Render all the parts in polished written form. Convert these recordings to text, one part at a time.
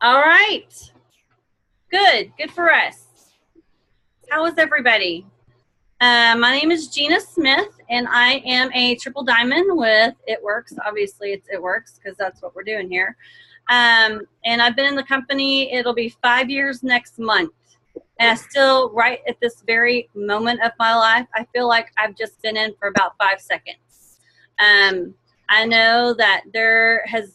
All right. Good for us. How is everybody? My name is Gena Smith, and I am a triple diamond with It Works. Obviously, it's It Works because that's what we're doing here. And I've been in the company, it'll be 5 years next month. And I still, right at this very moment of my life, I feel like I've just been in for about 5 seconds. I know that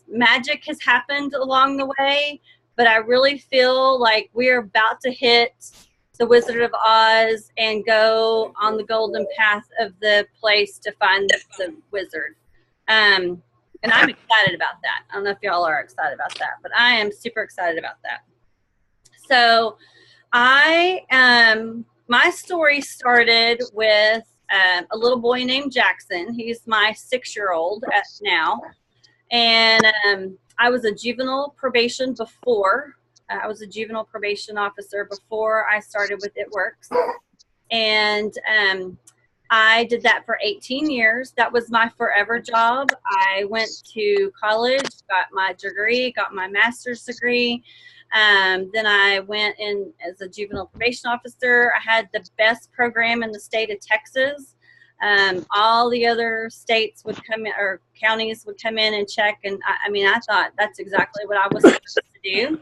magic has happened along the way, but I really feel like we're about to hit the Wizard of Oz and go on the golden path of the place to find the wizard. And I'm excited about that. I don't know if y'all are excited about that, but I am super excited about that. So my story started with a little boy named Jackson. He's my 6-year-old now. And I was a juvenile probation before. I was a juvenile probation officer before I started with It Works. And I did that for 18 years. That was my forever job. I went to college, got my degree, got my master's degree. Then I went in as a juvenile probation officer. I had the best program in the state of Texas. All the other states would come in, or counties would come in and check. And I thought that's exactly what I was supposed to do.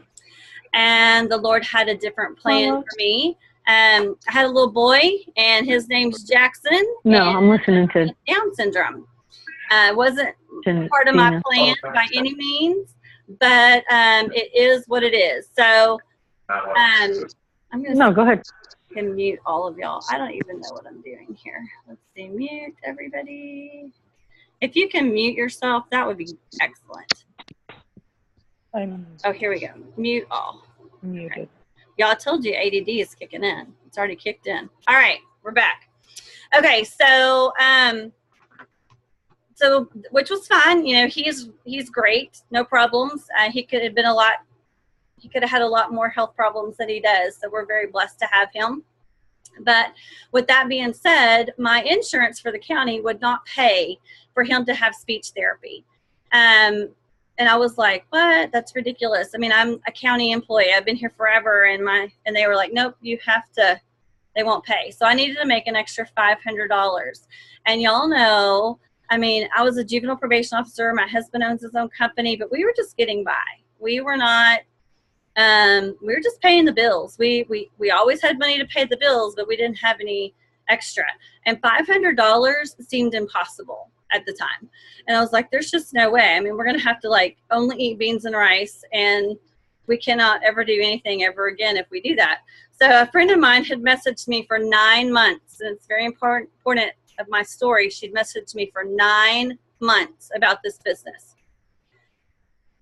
And the Lord had a different plan for me. I had a little boy, and his name's Jackson. No, I'm listening to Down syndrome. It wasn't part of my plan by any means, but it is what it is. So I'm gonna go ahead. Can mute all of y'all. I don't even know what I'm doing here. Let's see, mute everybody. If you can mute yourself, that would be excellent. Oh, here we go. Mute all. Muted. Right. Y'all, I told you ADD is kicking in. It's already kicked in. All right, we're back. Okay, so which was fine. You know, he's great, no problems. He could have had a lot more health problems than he does. So we're very blessed to have him. But with that being said, my insurance for the county would not pay for him to have speech therapy. And I was like, what? That's ridiculous. I mean, I'm a county employee. I've been here forever. And they were like, nope, you have to, they won't pay. So I needed to make an extra $500. And y'all know, I mean, I was a juvenile probation officer. My husband owns his own company, but we were just getting by. We were not, we were just paying the bills. We always had money to pay the bills, but we didn't have any extra. And $500 seemed impossible at the time. And I was like, there's just no way. I mean, we're going to have to only eat beans and rice, and we cannot ever do anything ever again if we do that. So a friend of mine had messaged me for 9 months, and it's very important of my story. She'd messaged me for 9 months about this business.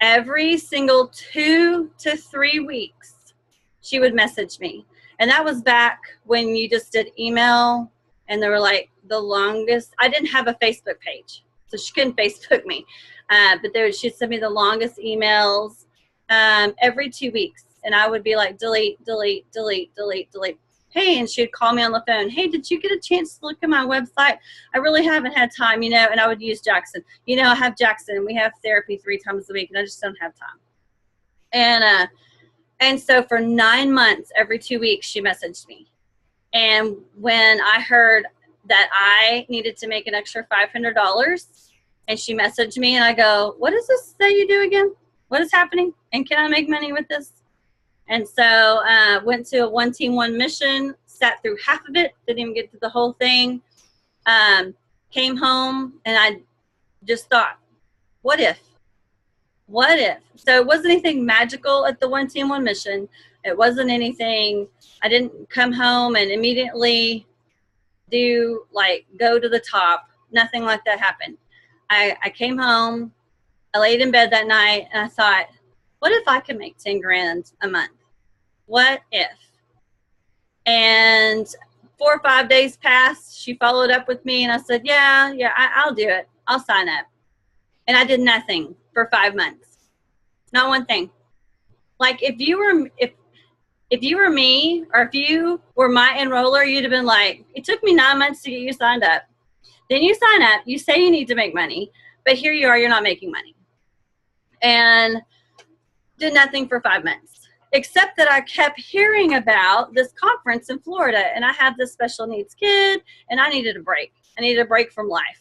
Every single 2 to 3 weeks, she would message me. And that was back when you just did email, and they were the longest. I didn't have a Facebook page, so she couldn't Facebook me. But she'd send me the longest emails every 2 weeks. And I would be like, delete, delete, delete, delete, delete. Hey, and she'd call me on the phone. Hey, did you get a chance to look at my website? I really haven't had time, and I would use Jackson. I have Jackson. We have therapy 3 times a week, and I just don't have time. And so for 9 months, every 2 weeks, she messaged me. And when I heard that I needed to make an extra $500, and she messaged me, and I go, what is this that you do again? What is happening? And can I make money with this? And so went to a 1 Team 1 mission, sat through half of it, didn't even get to the whole thing. Came home, and I just thought, what if? What if? So it wasn't anything magical at the 1 Team 1 mission. It wasn't anything, I didn't come home and immediately go to the top. Nothing like that happened. I came home, I laid in bed that night, and I thought, what if I could make 10 grand a month? What if? And 4 or 5 days passed. She followed up with me, and I said, yeah, I'll do it. I'll sign up. And I did nothing for 5 months. Not one thing. If you were me, or if you were my enroller, you'd have been like, it took me 9 months to get you signed up. Then you sign up, you say you need to make money, but here you are, you're not making money. And Did nothing for 5 months, except that I kept hearing about this conference in Florida, and I had this special needs kid, and I needed a break. I needed a break from life.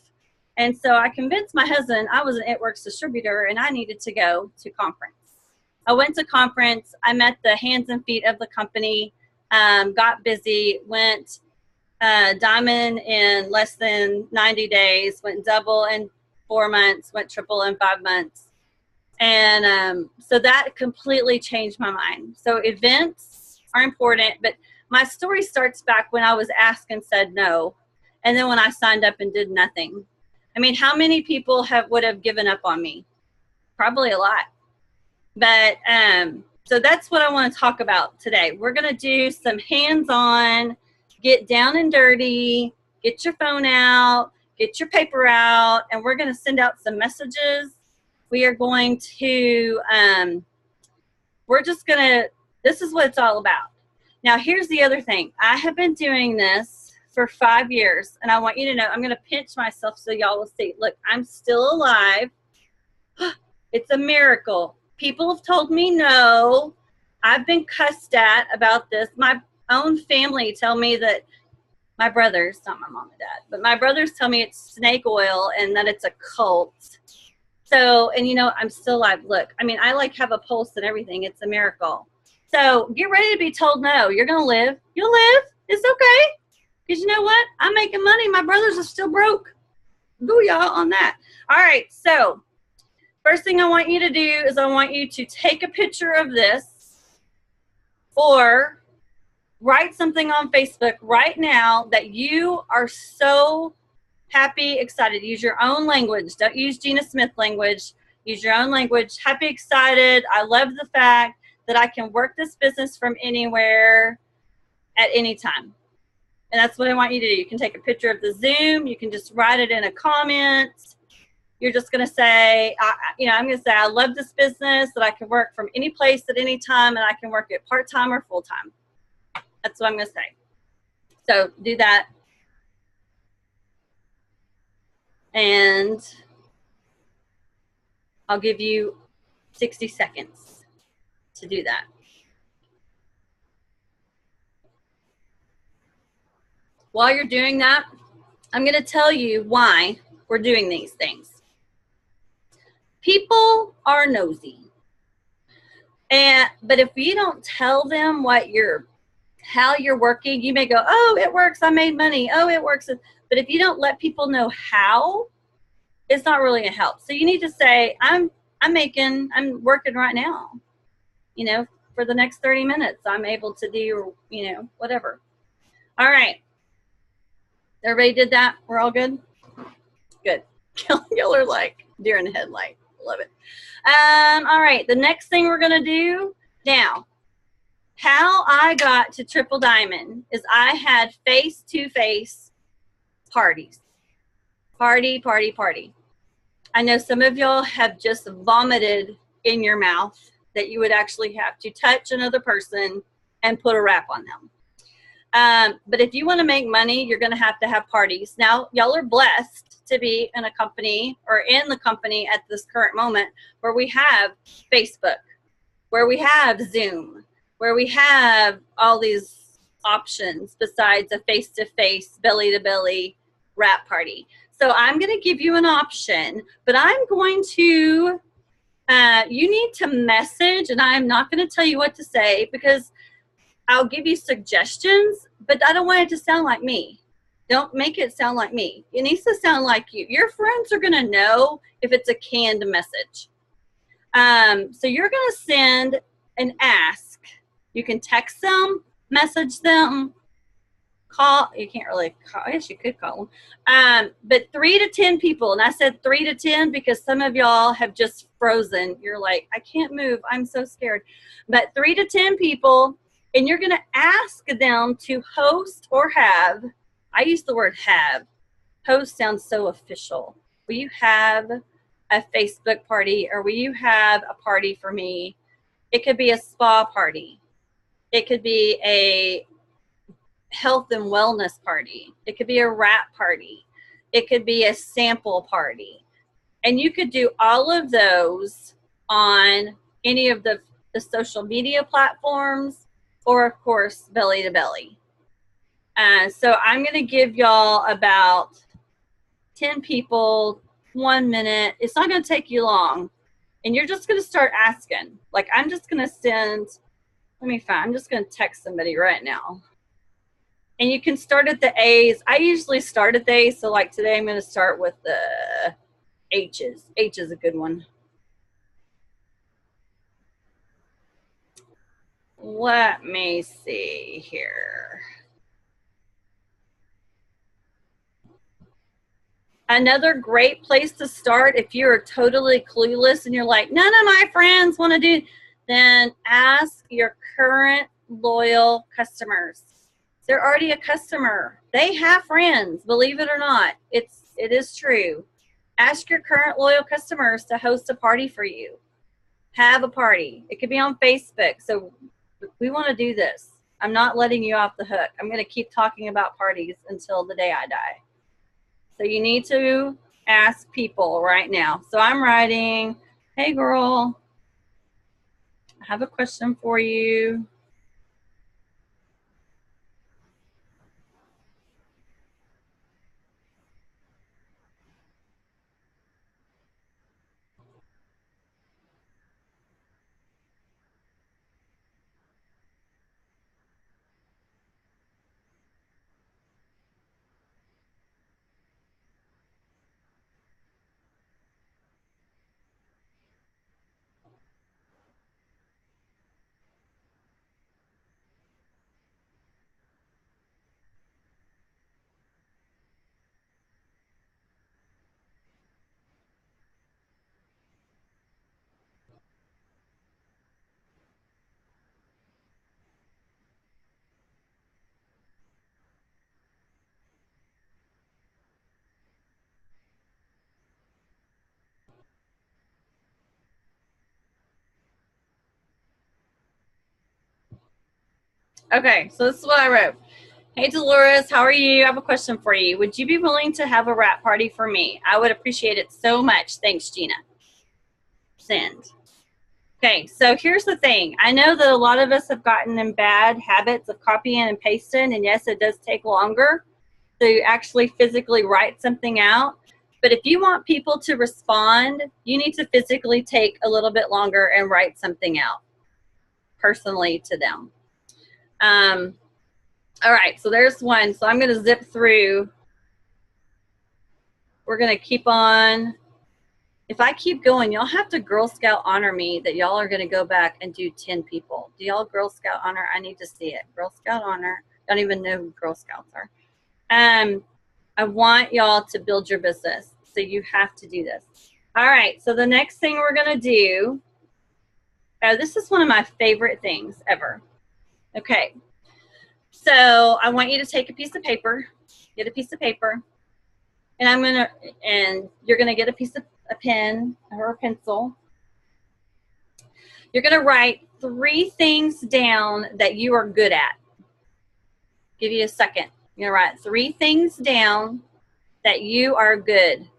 And so I convinced my husband, I was an It Works distributor, and I needed to go to conference. I went to conference. I met the hands and feet of the company, got busy, went diamond in less than 90 days, went double in 4 months, went triple in 5 months. And so that completely changed my mind. So events are important, but my story starts back when I was asked and said no, and then when I signed up and did nothing. I mean, how many people would have given up on me? Probably a lot. But so that's what I want to talk about today. We're going to do some hands-on, get down and dirty, get your phone out, get your paper out, and we're going to send out some messages. We are going to, this is what it's all about. Now, here's the other thing. I have been doing this for 5 years, and I want you to know, I'm going to pinch myself so y'all will see. Look, I'm still alive. It's a miracle. People have told me no. I've been cussed at about this. My own family tell me that, my brothers, not my mom and dad, but my brothers tell me it's snake oil and that it's a cult. So, and you know, I'm still alive. Look, I mean, I like have a pulse and everything. It's a miracle. So get ready to be told no. You're going to live. You'll live. It's okay. Because you know what? I'm making money. My brothers are still broke. Booyah on that. All right. So first thing I want you to do is I want you to take a picture of this or write something on Facebook right now that you are so happy, excited. Use your own language. Don't use Gena Smith language. Use your own language. Happy, excited. I love the fact that I can work this business from anywhere at any time. And that's what I want you to do. You can take a picture of the Zoom. You can just write it in a comment. You're just going to say, I'm going to say, I love this business, that I can work from any place at any time, and I can work it part-time or full-time. That's what I'm going to say. So do that. And I'll give you 60 seconds to do that. While you're doing that, I'm going to tell you why we're doing these things. People are nosy. But if you don't tell them how you're working, you may go, oh, it works, I made money. Oh, it works. But if you don't let people know how, it's not really a help. So you need to say, I'm working right now. You know, for the next 30 minutes, I'm able to do, whatever. All right. Everybody did that? We're all good? Good. Y'all are like deer in the headlight. Love it. All right. The next thing we're going to do now, how I got to Triple Diamond is I had face-to-face parties. Party. I know some of y'all have just vomited in your mouth that you would actually have to touch another person and put a wrap on them. But if you want to make money, you're going to have parties. Now, y'all are blessed to be in a company or in the company at this current moment where we have Facebook, where we have Zoom, where we have all these options besides a face-to-face, belly-to-belly wrap party. So I'm going to give you an option, but I'm going to, you need to message, and I'm not going to tell you what to say because I'll give you suggestions, but I don't want it to sound like me. Don't make it sound like me. It needs to sound like you. Your friends are going to know if it's a canned message. So you're going to send an ask. You can text them, message them, call. You can't really call. I guess you could call them. But 3 to 10 people. And I said 3 to 10 because some of y'all have just frozen. You're like, I can't move. I'm so scared. But 3 to 10 people. And you're going to ask them to host or have. I use the word have. Host sounds so official. Will you have a Facebook party, or will you have a party for me? It could be a spa party. It could be a health and wellness party. It could be a wrap party. It could be a sample party. And you could do all of those on any of the social media platforms, or of course, belly to belly. So I'm going to give y'all about 10 people, 1 minute. It's not going to take you long. And you're just going to start asking. Like, I'm just going to send, let me find, I'm just going to text somebody right now. And you can start at the A's. I usually start at the A's. So like today, I'm going to start with the H's. H is a good one. Let me see here. Another great place to start if you're totally clueless and you're like, none of my friends want to do, then ask your current loyal customers. They're already a customer. They have friends, believe it or not. It is true. Ask your current loyal customers to host a party for you. Have a party. It could be on Facebook. So we want to do this. I'm not letting you off the hook. I'm going to keep talking about parties until the day I die. So you need to ask people right now. So I'm writing, hey girl, I have a question for you. Okay, so this is what I wrote. Hey Dolores, how are you? I have a question for you. Would you be willing to have a wrap party for me? I would appreciate it so much. Thanks, Gena. Send. Okay, so here's the thing. I know that a lot of us have gotten in bad habits of copying and pasting, and yes, it does take longer to actually physically write something out. But if you want people to respond, you need to physically take a little bit longer and write something out personally to them. All right, so there's one. So I'm going to zip through. We're going to keep on. If I keep going, y'all have to Girl Scout honor me that y'all are going to go back and do 10 people. Do y'all Girl Scout honor? I need to see it. Girl Scout honor. Don't even know who Girl Scouts are. I want y'all to build your business, so you have to do this. All right, so the next thing we're going to do, this is one of my favorite things ever. Okay, so I want you to take a piece of paper, get a piece of paper, and you're going to get a pen or a pencil. You're going to write 3 things down that you are good at. Give you a second. You're going to write 3 things down that you are good.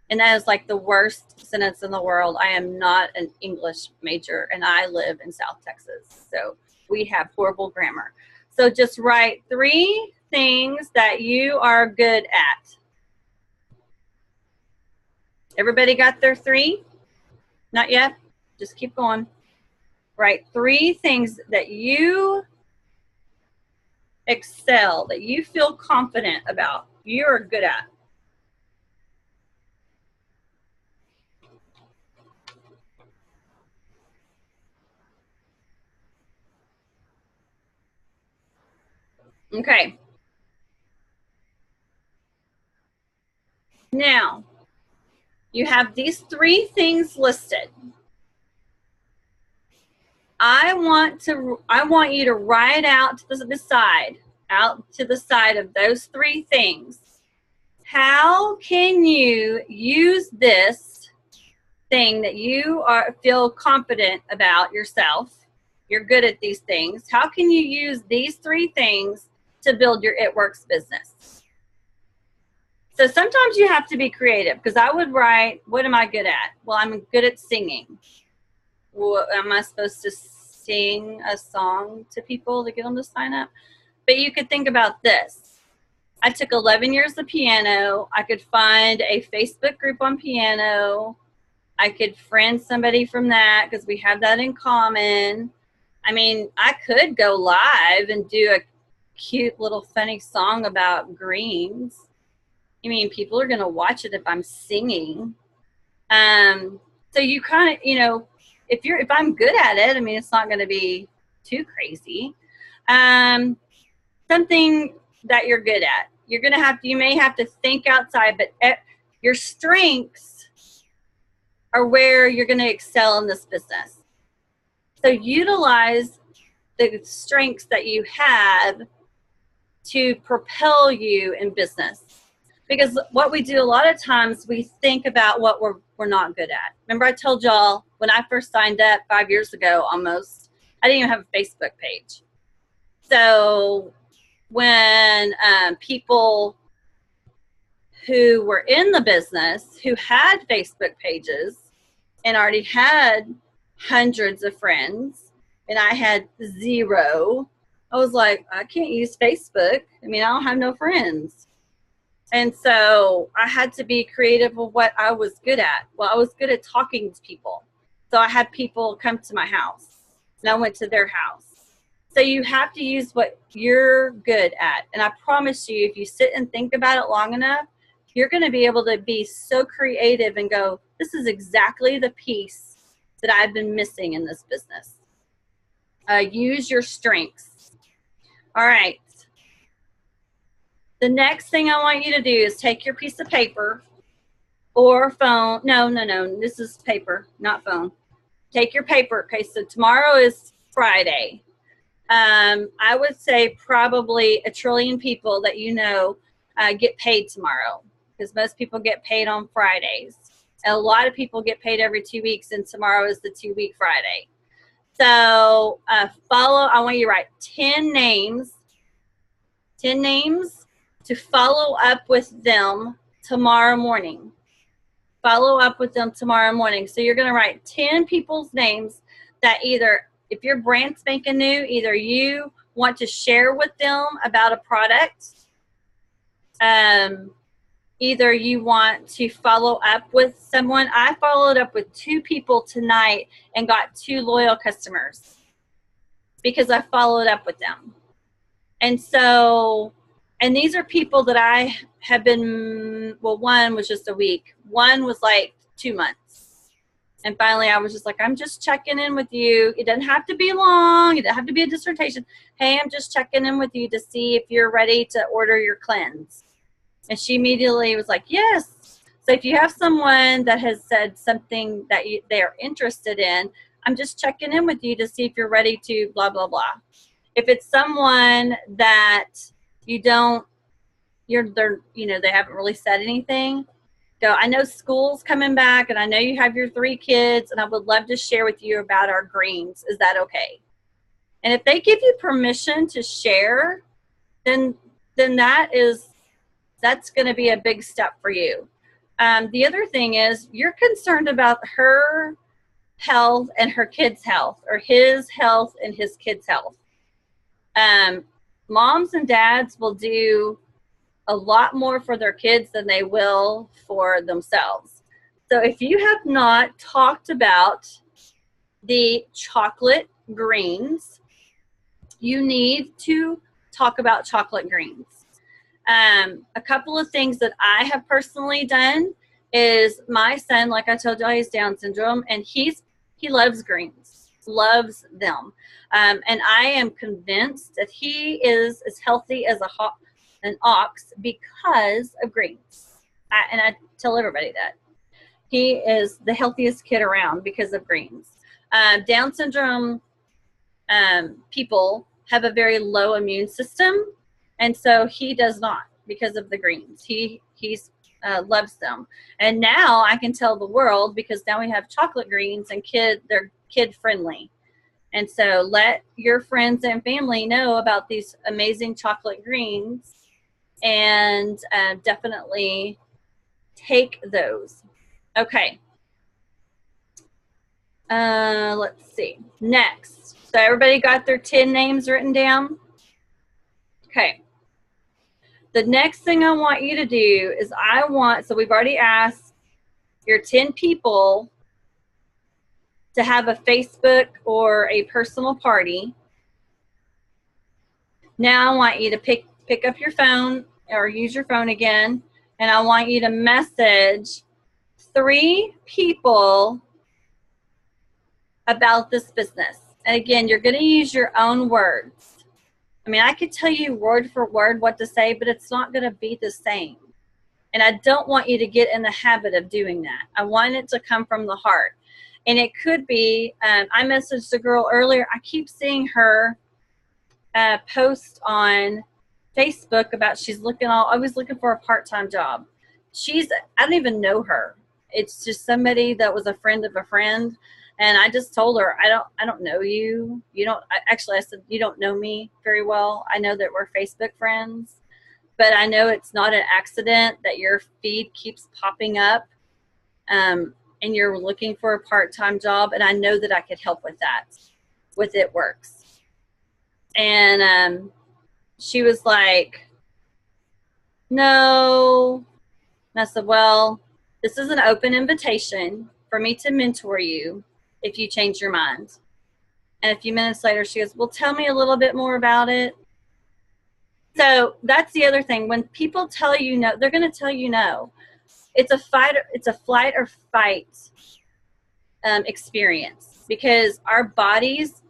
And that is like the worst sentence in the world. I am not an English major, and I live in South Texas. So we have horrible grammar. So just write 3 things that you are good at. Everybody got their 3? Not yet? Just keep going. Write 3 things that you excel, that you feel confident about, you're good at. Okay. Now, you have these 3 things listed. I want you to write out to the side of those 3 things. How can you use this thing that you feel confident about yourself? You're good at these things. How can you use these 3 things to build your It Works business? So sometimes you have to be creative, because I would write, what am I good at? Well, I'm good at singing. am I supposed to sing a song to people to get them to sign up? But you could think about this. I took 11 years of piano. I could find a Facebook group on piano. I could friend somebody from that because we have that in common. I mean, I could go live and do a cute little funny song about greens. I mean, people are going to watch it if I'm singing. So you kind of, you know, if I'm good at it, I mean, it's not going to be too crazy. Something that you're good at. You may have to think outside, but your strengths are where you're going to excel in this business. So utilize the strengths that you have to propel you in business. Because what we do a lot of times, we think about what we're not good at. Remember I told y'all when I first signed up 5 years ago almost, I didn't even have a Facebook page. So when people who were in the business who had Facebook pages and already had hundreds of friends and I had zero, I was like, I can't use Facebook. I mean, I don't have no friends. And so I had to be creative with what I was good at. Well, I was good at talking to people. So I had people come to my house and I went to their house. So you have to use what you're good at. And I promise you, if you sit and think about it long enough, you're going to be able to be so creative and go, this is exactly the piece that I've been missing in this business. Use your strengths. All right. The next thing I want you to do is take your piece of paper or phone. No. This is paper, not phone. Take your paper. Okay, so tomorrow is Friday. I would say probably 1 trillion people that you know get paid tomorrow because most people get paid on Fridays. And a lot of people get paid every 2 weeks, and tomorrow is the 2-week Friday. So I want you to write 10 names to follow up with them tomorrow morning. Follow up with them tomorrow morning. So you're going to write 10 people's names that either, if you're brand spanking new, either you want to share with them about a product, either you want to follow up with someone. I followed up with 2 people tonight and got 2 loyal customers because I followed up with them. And so, and these are people that I have been, well, one was just a week. One was like 2 months. And finally I was just like, I'm just checking in with you. It doesn't have to be long. It doesn't have to be a dissertation. Hey, I'm just checking in with you to see if you're ready to order your cleanse. And she immediately was like, yes. So if you have someone that has said something that they're interested in, I'm just checking in with you to see if you're ready to blah, blah, blah. If it's someone that you don't, they haven't really said anything, go, I know school's coming back and I know you have your 3 kids and I would love to share with you about our greens. Is that okay? And if they give you permission to share, then that's going to be a big step for you. The other thing is you're concerned about her health and her kids' health, or his health and his kids' health. Moms and dads will do a lot more for their kids than they will for themselves. So if you have not talked about the chocolate greens, you need to talk about chocolate greens. A couple of things that I have personally done is my son, like I told you, he's Down syndrome, and he loves greens, loves them. And I am convinced that he is as healthy as an ox because of greens. And I tell everybody that. He is the healthiest kid around because of greens. Down syndrome people have a very low immune system, and so he does not because of the greens. He loves them. And now I can tell the world, because now we have chocolate greens and they're kid friendly. And so let your friends and family know about these amazing chocolate greens, and definitely take those. Okay. Let's see. Next. So everybody got their 10 names written down? Okay. The next thing I want you to do is so we've already asked your 10 people to have a Facebook or a personal party. Now I want you to pick up your phone or use your phone again, and I want you to message 3 people about this business. And again, you're going to use your own words. I mean, I could tell you word for word what to say, but it's not going to be the same. And I don't want you to get in the habit of doing that. I want it to come from the heart. And it could be, I messaged a girl earlier. I keep seeing her post on Facebook about she's always looking for a part-time job. I don't even know her. It's just somebody that was a friend of a friend. And I just told her, I don't know you. I said, you don't know me very well. I know that we're Facebook friends, but I know it's not an accident that your feed keeps popping up, and you're looking for a part-time job. And I know that I could help with that, with It Works. And she was like, no. And I said, well, this is an open invitation for me to mentor you if you change your mind. And a few minutes later, she goes, well, tell me a little bit more about it. So that's the other thing. When people tell you no, they're going to tell you no. It's a flight or fight experience, because our bodies,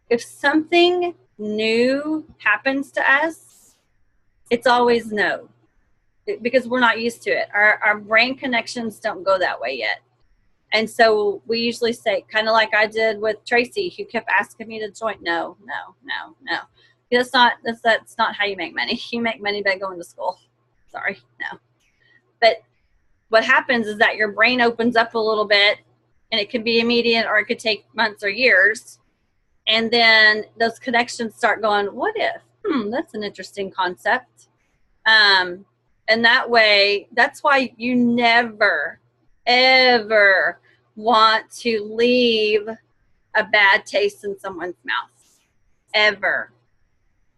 if something new happens to us, it's always no, because we're not used to it. Our brain connections don't go that way yet. And so we usually say, kind of like I did with Tracy, who kept asking me to join. No. That's not how you make money. You make money by going to school. Sorry, no. But what happens is that your brain opens up a little bit, and it can be immediate or it could take months or years. And then those connections start going, what if? That's an interesting concept. And that way, that's why you never, ever want to leave a bad taste in someone's mouth, ever.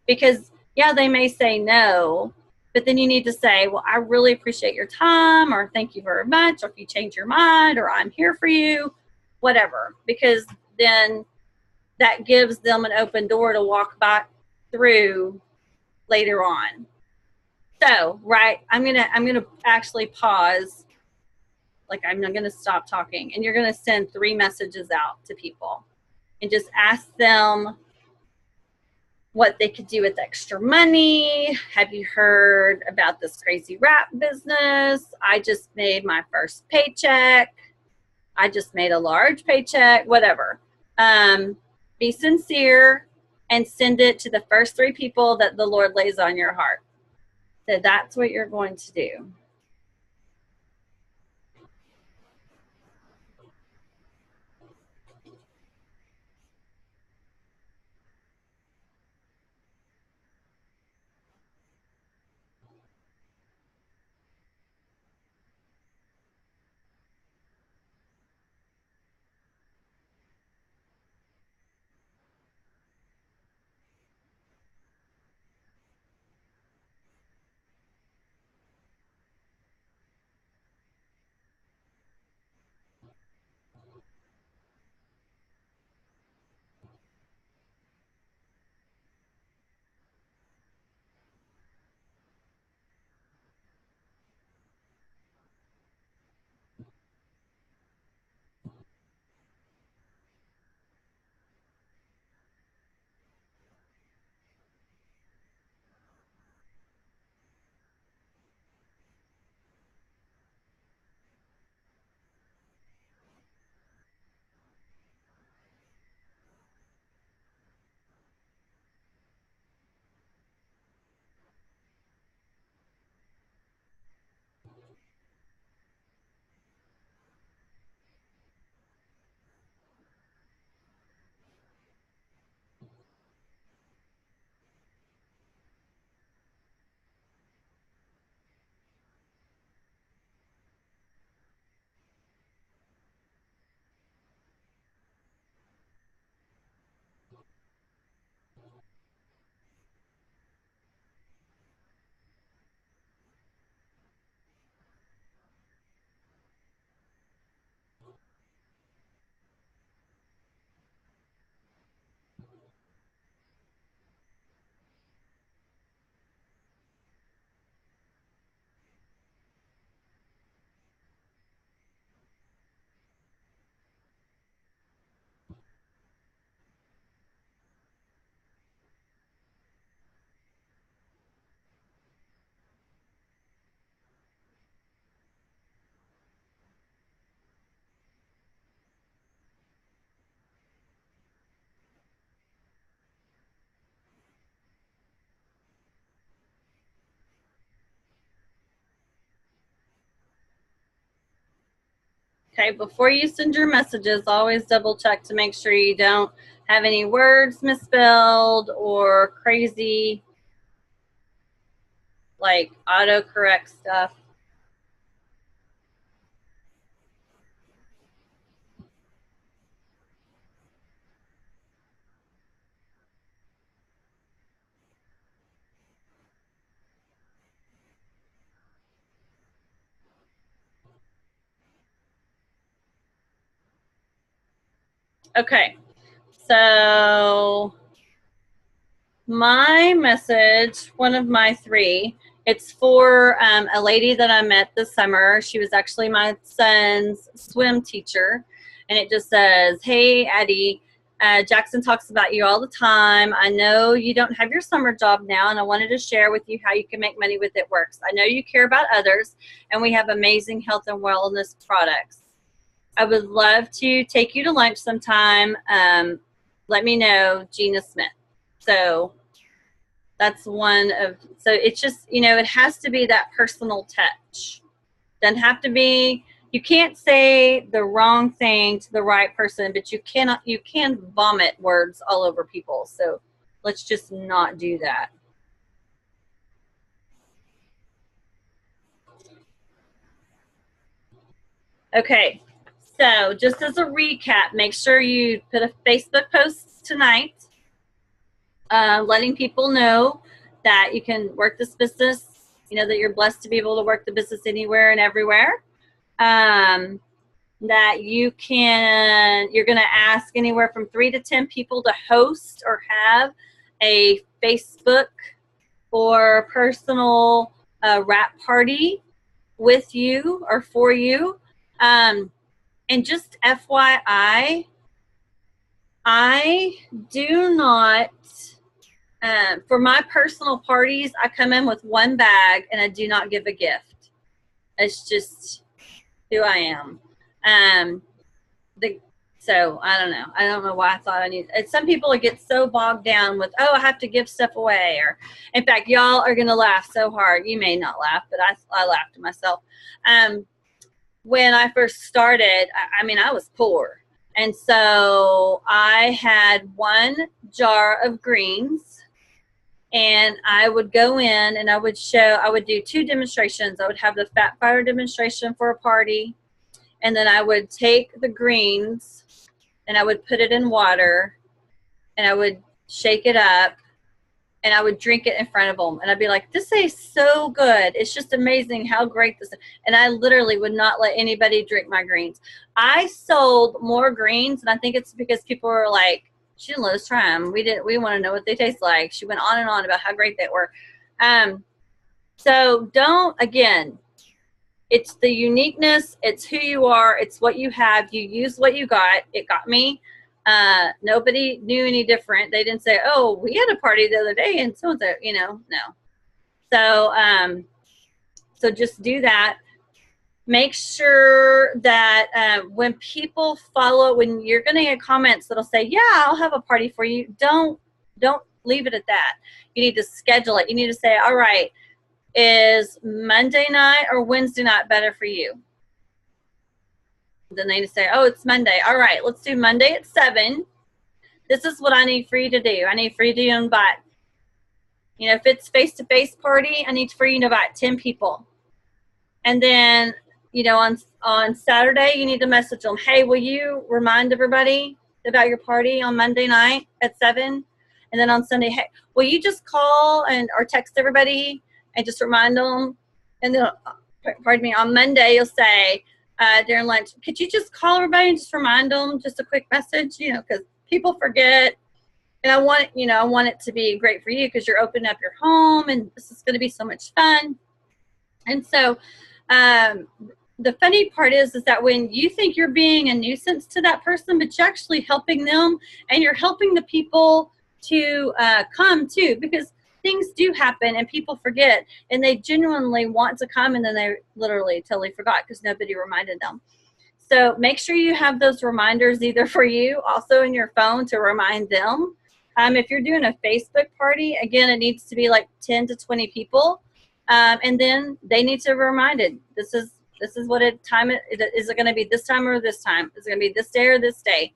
Because, yeah, they may say no, but then you need to say, well, I really appreciate your time, or thank you very much, or if you change your mind, or I'm here for you, whatever. Because then that gives them an open door to walk back through later on. So, right, I'm gonna actually pause. Like, I'm not gonna stop talking, and you're gonna send 3 messages out to people and just ask them what they could do with extra money. Have you heard about this crazy wrap business? I just made my first paycheck. I just made a large paycheck, whatever. Be sincere and send it to the first 3 people that the Lord lays on your heart. So that's what you're going to do. Okay, before you send your messages, always double check to make sure you don't have any words misspelled or crazy, like autocorrect stuff. Okay, so my message, one of my three, it's for a lady that I met this summer. She was actually my son's swim teacher. And it just says, hey, Addie, Jackson talks about you all the time. I know you don't have your summer job now, and I wanted to share with you how you can make money with It Works. I know you care about others, and we have amazing health and wellness products. I would love to take you to lunch sometime. Let me know, Gena Smith. So that's one of, so it's just, you know, it has to be that personal touch. Doesn't have to be, you can't say the wrong thing to the right person, but you can vomit words all over people. So let's just not do that. Okay, so just as a recap, make sure you put a Facebook post tonight, letting people know that you can work this business, you know, that you're blessed to be able to work the business anywhere and everywhere. That you're going to ask anywhere from 3 to 10 people to host or have a Facebook or personal wrap party with you or for you. And just FYI, I do not, for my personal parties, I come in with one bag and I do not give a gift. It's just who I am. So I don't know. I don't know why I thought I need. Some people get so bogged down with, oh, I have to give stuff away. Or, in fact, y'all are gonna laugh so hard. You may not laugh, but I laughed to myself. When I first started, I mean, I was poor, and so I had one jar of greens, and I would go in and I would do 2 demonstrations. I would have the fat fire demonstration for a party. And then I would take the greens and I would put it in water and I would shake it up and I would drink it in front of them. And I'd be like, this tastes so good. It's just amazing how great this is. And I literally would not let anybody drink my greens. I sold more greens, and I think it's because people were like, she didn't let us try them. We want to know what they taste like. She went on and on about how great they were. So again, it's the uniqueness. It's who you are. It's what you have. You use what you got. It got me. Nobody knew any different. They didn't say, oh, we had a party the other day and so-and-so, you know, no. So just do that. Make sure that when people follow, when you're going to get comments that'll say, yeah, I'll have a party for you, don't leave it at that. You need to schedule it. You need to say, all right, is Monday night or Wednesday night better for you? Then they say, oh, it's Monday. All right, let's do Monday at 7. This is what I need for you to do. I need for you to invite, you know, if it's face-to-face party, I need for you to invite 10 people. And then, you know, on Saturday, you need to message them, hey, will you remind everybody about your party on Monday night at 7? And then on Sunday, hey, will you just call or text everybody and just remind them? And then, pardon me, on Monday, you'll say during lunch, could you just call everybody and just remind them, just a quick message, you know, because people forget. And I want it to be great for you because you're opening up your home and this is going to be so much fun. And so the funny part is that when you think you're being a nuisance to that person, but you're actually helping them and you're helping the people to come too, because things do happen and people forget and they genuinely want to come and then they literally totally forgot because nobody reminded them. So make sure you have those reminders either for you, also in your phone to remind them. If you're doing a Facebook party, again, it needs to be like 10 to 20 people. And then they need to be reminded, this is This is what time is it going to be, this time or this time? Is it going to be this day or this day?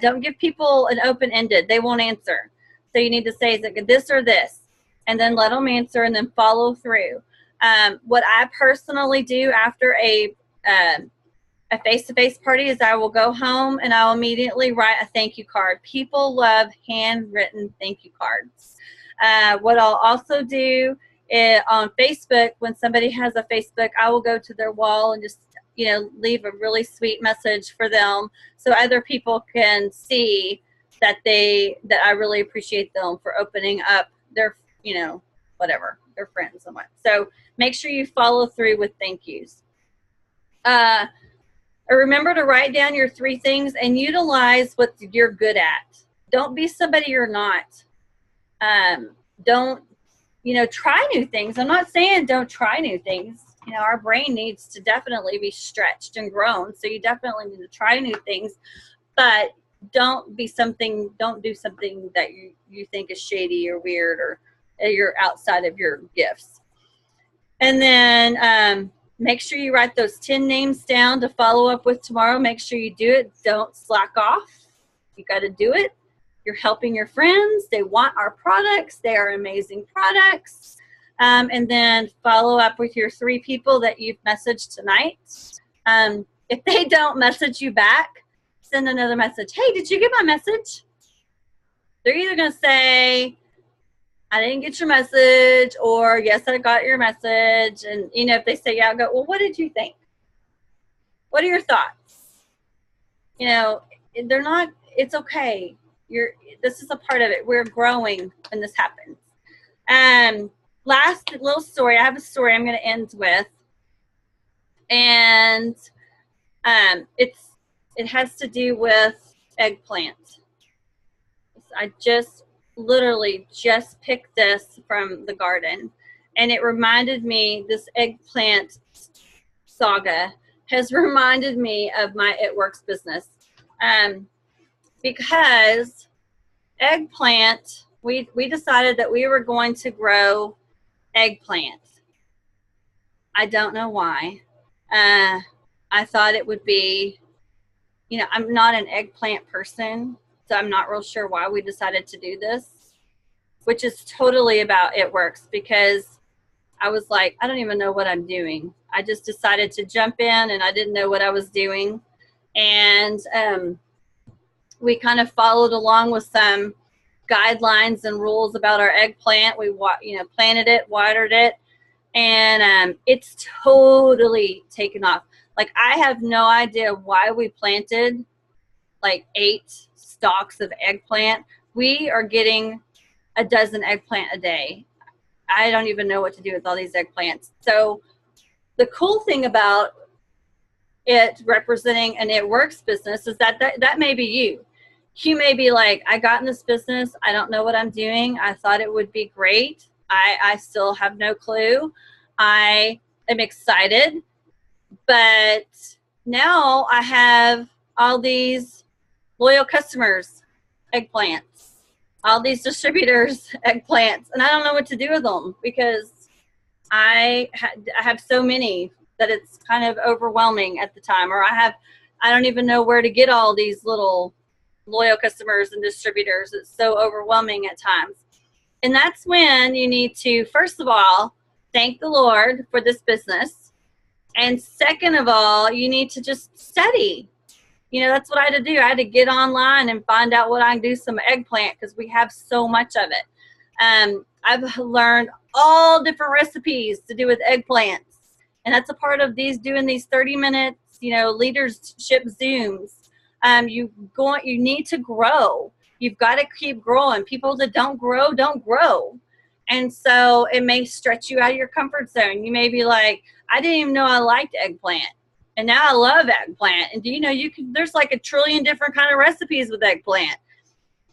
Don't give people an open-ended. They won't answer. So you need to say, is it this or this? And then let them answer and then follow through. What I personally do after a face-to-face party is I will go home and I'll immediately write a thank you card. People love handwritten thank you cards. What I'll also do is on Facebook, when somebody has a Facebook, I will go to their wall and just, leave a really sweet message for them so other people can see that I really appreciate them for opening up their, whatever, their friends and what. So make sure you follow through with thank yous. Remember to write down your 3 things and utilize what you're good at. Don't be somebody you're not. Don't, try new things. I'm not saying don't try new things. Our brain needs to definitely be stretched and grown. So you definitely need to try new things, but don't do something that you think is shady or weird or you're outside of your gifts. And then, make sure you write those 10 names down to follow up with tomorrow. Make sure you do it. Don't slack off. You got to do it. You're helping your friends. They want our products. They are amazing products. And then follow up with your 3 people that you've messaged tonight. If they don't message you back, send another message. Hey, did you get my message? They're either going to say, I didn't get your message, or yes, I got your message. And, if they say, yeah, I'll go, well, what did you think? What are your thoughts? They're not, it's okay. This is a part of it. We're growing when this happens. Last little story. I have a story I'm going to end with. And it has to do with eggplant. I literally just picked this from the garden, and it reminded me, this eggplant saga has reminded me of my It Works business, because eggplant, we decided that we were going to grow eggplant. I don't know why. I thought it would be, I'm not an eggplant person, so I'm not real sure why we decided to do this, which is totally about It Works, because I was like, I don't even know what I'm doing. I just decided to jump in, and I didn't know what I was doing. And we kind of followed along with some guidelines and rules about our eggplant. We planted it, watered it, and it's totally taken off. Like, I have no idea why we planted like 8 stalks of eggplant. We are getting a dozen eggplant a day. I don't even know what to do with all these eggplants. So the cool thing about it representing an It Works business is that may be you. You may be like, I got in this business. I don't know what I'm doing. I thought it would be great. I still have no clue. I am excited, but now I have all these loyal customers, eggplants, all these distributors, eggplants, and I don't know what to do with them, because I have so many that it's kind of overwhelming at the time, or I don't even know where to get all these little loyal customers and distributors. It's so overwhelming at times. And that's when you need to, first of all, thank the Lord for this business. And second of all, you need to just study. That's what I had to do. I had to get online and find out what I can do some eggplant, because we have so much of it. I've learned all different recipes to do with eggplants. And that's a part of doing these 30 minutes, leadership Zooms. You need to grow. You've got to keep growing. People that don't grow, don't grow. And so it may stretch you out of your comfort zone. You may be like, I didn't even know I liked eggplant, and now I love eggplant. And do you know there's like a trillion different kind of recipes with eggplant.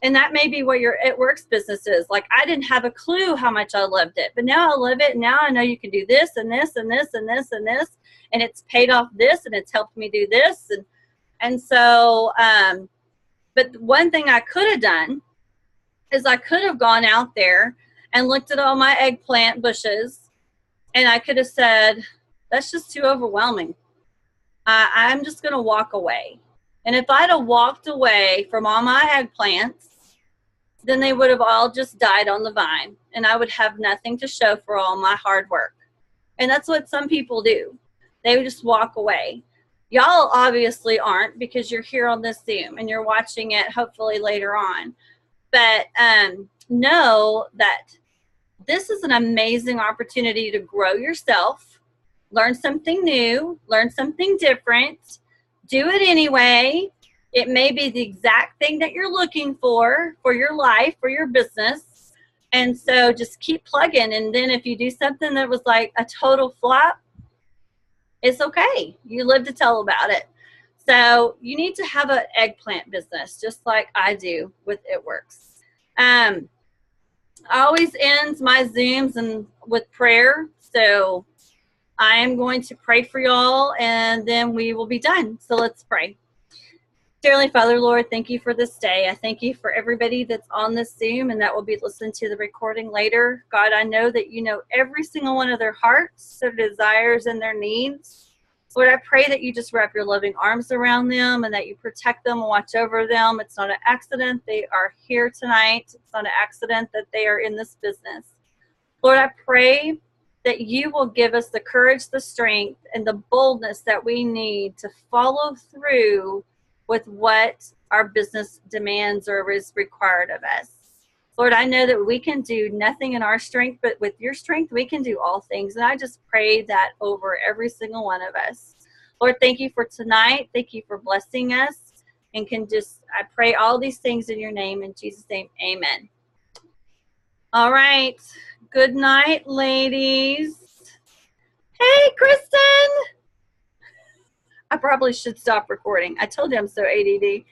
And that may be what your It Works business is. Like, I didn't have a clue how much I loved it, but now I love it. And now I know you can do this and this and this and this and this, and it's paid off this, and it's helped me do this. And so, but one thing I could have done is I could have gone out there and looked at all my eggplant bushes, and I could have said, That's just too overwhelming. I'm just going to walk away. And if I'd have walked away from all my eggplants, then they would have all just died on the vine, and I would have nothing to show for all my hard work. And that's what some people do. They would just walk away. Y'all obviously aren't, because you're here on this Zoom and you're watching it hopefully later on. But know that this is an amazing opportunity to grow yourself, learn something new, learn something different, do it anyway. It may be the exact thing that you're looking for your life, for your business. And so just keep plugging. And then if you do something that was like a total flop, it's okay. You live to tell about it. So you need to have an eggplant business, just like I do with It Works. I always ends my Zooms and with prayer. So I am going to pray for y'all, and then we will be done. So let's pray. Dearly Father, Lord, thank you for this day. I thank you for everybody that's on this Zoom and that will be listening to the recording later. God, I know that you know every single one of their hearts, their desires, and their needs. Lord, I pray that you just wrap your loving arms around them and that you protect them and watch over them. It's not an accident they are here tonight. It's not an accident that they are in this business. Lord, I pray that you will give us the courage, the strength, and the boldness that we need to follow through with what our business demands or is required of us. Lord, I know that we can do nothing in our strength, but with your strength, we can do all things. And I just pray that over every single one of us. Lord, thank you for tonight. Thank you for blessing us. And I pray all these things in your name. In Jesus' name, amen. All right. Good night, ladies. Hey, Kristen. I probably should stop recording. I told you I'm so ADD.